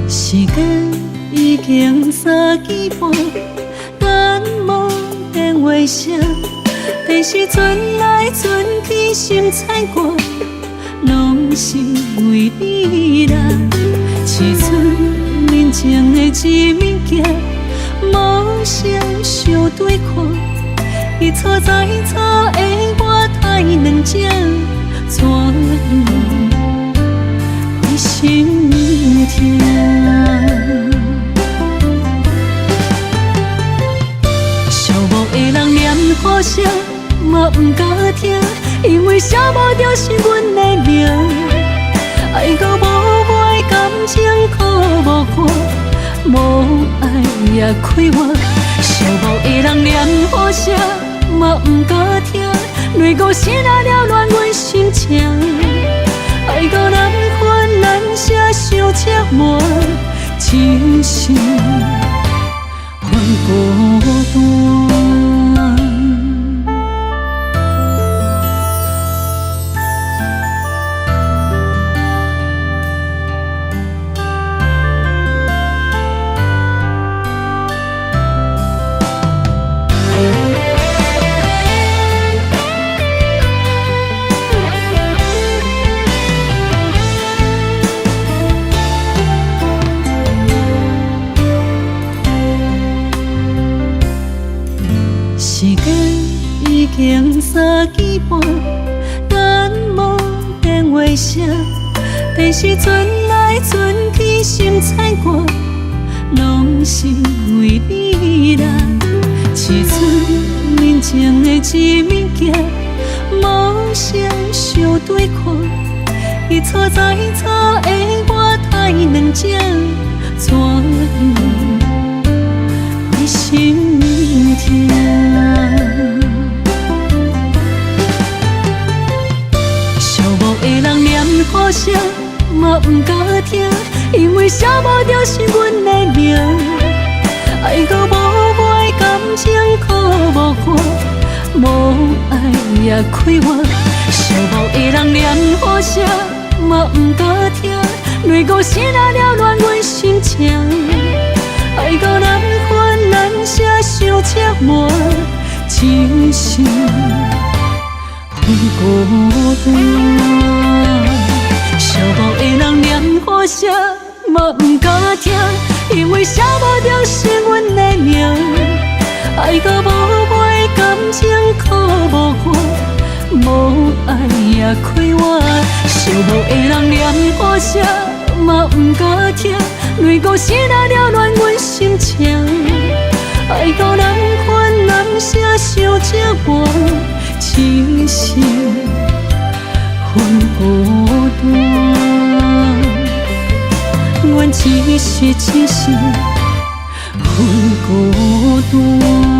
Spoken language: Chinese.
时间已经3更半，眼望电话声，电视转来转去心菜歌，拢是为你啦。市村面前的一物件，无声相对看，伊错在错的我太软情，怎样会心痛？寂寞的人念呼声，嘛不敢听，因为写无着是阮的名。爱到无我的感情可无看，无爱也开我。寂寞的人念呼声，嘛不敢听，泪雨湿了乱阮心情。爱到难分难舍，伤折磨，真心还孤单。时间已经3更半，眼望电话声，电视转来转去心菜歌，拢是为你啦。市村面前的一物件，无声相对看，伊错在错的我太软情，怎样会心痛？呼声嘛不敢听，因为写无着是阮的名。爱到无我的感情可无看，无爱也开我。寂寞的人念呼声嘛不敢听，泪雨湿了乱阮心情。爱到难分难舍，伤折磨，真心还孤单。寂寞的人念呼声嘛不敢听，因为写无着是阮的名。爱到无我的感情可无看，无爱也开我。寂寞的人念呼声嘛不敢听，泪雨湿了乱阮心情。爱到难分难舍，伤折磨，真心还孤单。阮只是还孤单。